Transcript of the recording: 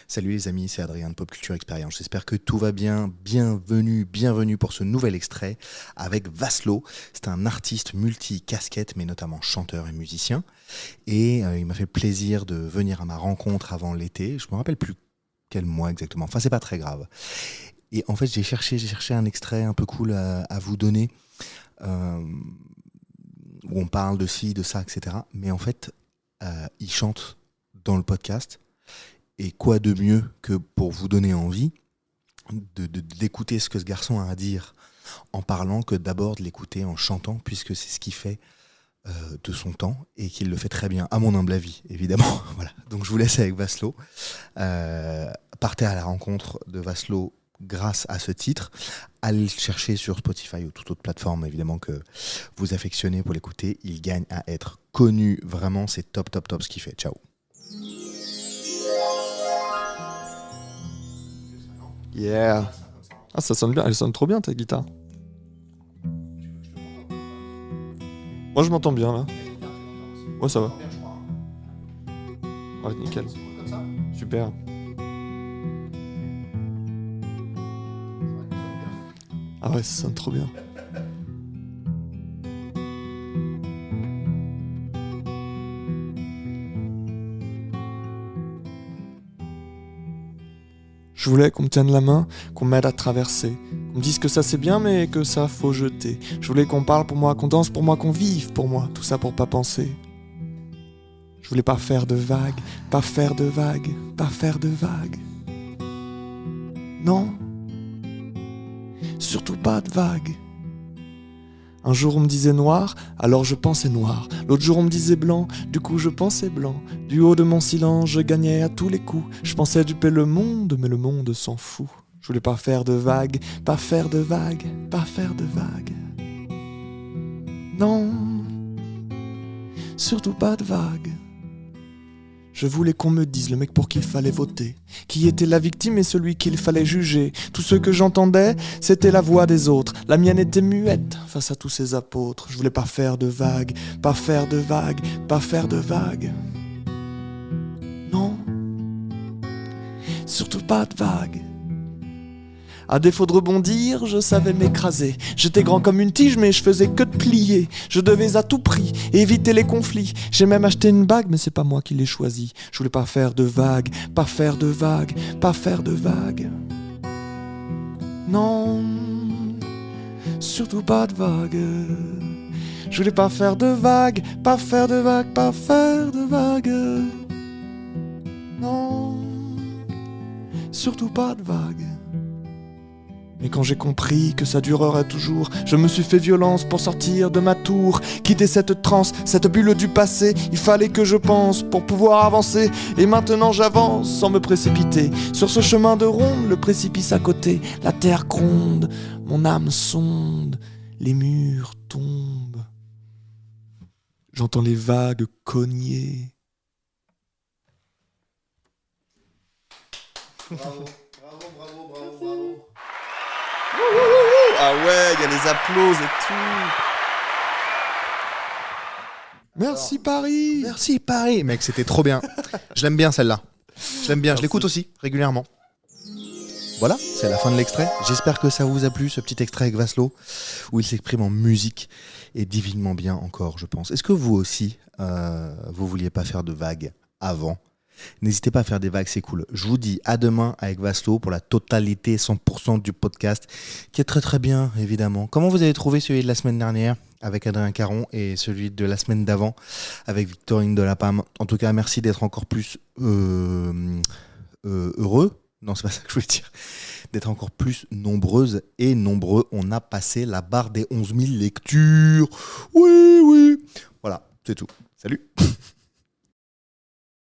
Salut les amis, c'est Adrien de Pop Culture Experience. J'espère que tout va bien. Bienvenue pour ce nouvel extrait avec Vaslo. C'est un artiste multi-casquette, mais notamment chanteur et musicien. Et il m'a fait plaisir de venir à ma rencontre avant l'été. Je me rappelle plus quel mois exactement. Enfin, c'est pas très grave. Et en fait, j'ai cherché un extrait un peu cool à vous donner, où on parle de ci, de ça, etc. Mais en fait, il chante dans le podcast. Et quoi de mieux que pour vous donner envie d'écouter ce que ce garçon a à dire en parlant, que d'abord de l'écouter en chantant, puisque c'est ce qu'il fait de son temps et qu'il le fait très bien, à mon humble avis, évidemment. Voilà. Donc je vous laisse avec Vaslo. Partez à la rencontre de Vaslo grâce à ce titre. Allez le chercher sur Spotify ou toute autre plateforme, évidemment, que vous affectionnez pour l'écouter. Il gagne à être connu. Vraiment, c'est top ce qu'il fait. Ciao. Yeah. Ah, ça sonne bien, elle sonne trop bien ta guitare. Moi je m'entends bien là. Ouais, ça va. Ouais, nickel. Super. Ah ouais, ça sonne trop bien. Je voulais qu'on me tienne la main, qu'on m'aide à traverser, qu'on me dise que ça c'est bien mais que ça faut jeter. Je voulais qu'on parle pour moi, qu'on danse pour moi, qu'on vive pour moi, tout ça pour pas penser. Je voulais pas faire de vagues, pas faire de vagues, pas faire de vagues. Non, surtout pas de vagues. Un jour on me disait noir, alors je pensais noir. L'autre jour on me disait blanc, du coup je pensais blanc. Du haut de mon silence, je gagnais à tous les coups. Je pensais duper le monde, mais le monde s'en fout. Je voulais pas faire de vagues, pas faire de vagues, pas faire de vagues. Non, surtout pas de vagues. Je voulais qu'on me dise le mec pour qui il fallait voter, qui était la victime et celui qu'il fallait juger. Tout ce que j'entendais, c'était la voix des autres. La mienne était muette face à tous ces apôtres. Je voulais pas faire de vagues, pas faire de vagues, pas faire de vagues. Non, surtout pas de vagues. À défaut de rebondir, je savais m'écraser. J'étais grand comme une tige, mais je faisais que de plier. Je devais à tout prix éviter les conflits. J'ai même acheté une bague, mais c'est pas moi qui l'ai choisie. Je voulais pas faire de vagues, pas faire de vagues, pas faire de vagues. Non, surtout pas de vagues. Je voulais pas faire de vagues, pas faire de vagues, pas faire de vagues. Non, surtout pas de vagues. Mais quand j'ai compris que ça durerait toujours, je me suis fait violence pour sortir de ma tour, quitter cette transe, cette bulle du passé. Il fallait que je pense pour pouvoir avancer. Et maintenant j'avance sans me précipiter. Sur ce chemin de ronde, le précipice à côté. La terre gronde, mon âme sonde, les murs tombent. J'entends les vagues cogner. Bravo. Ah ouais, il y a les applauses et tout. Merci Paris. Merci Paris. Mec, c'était trop bien. Je l'aime bien celle-là. Je l'aime bien, Merci. je l'écoute aussi régulièrement. Voilà, c'est la fin de l'extrait. J'espère que ça vous a plu, ce petit extrait avec Vaslo, où il s'exprime en musique et divinement bien encore, je pense. Est-ce que vous aussi, vous vouliez pas faire de vagues avant ? N'hésitez pas à faire des vagues, c'est cool. Je vous dis à demain avec Vaslo pour la totalité 100% du podcast, qui est très très bien, évidemment. Comment vous avez trouvé celui de la semaine dernière avec Adrien Caron et celui de la semaine d'avant avec Victorine Delapam? En tout cas, merci d'être encore plus heureux. Non, c'est pas ça que je voulais dire. D'être encore plus nombreuses et nombreux. On a passé la barre des 11 000 lectures. Oui. Voilà, c'est tout. Salut.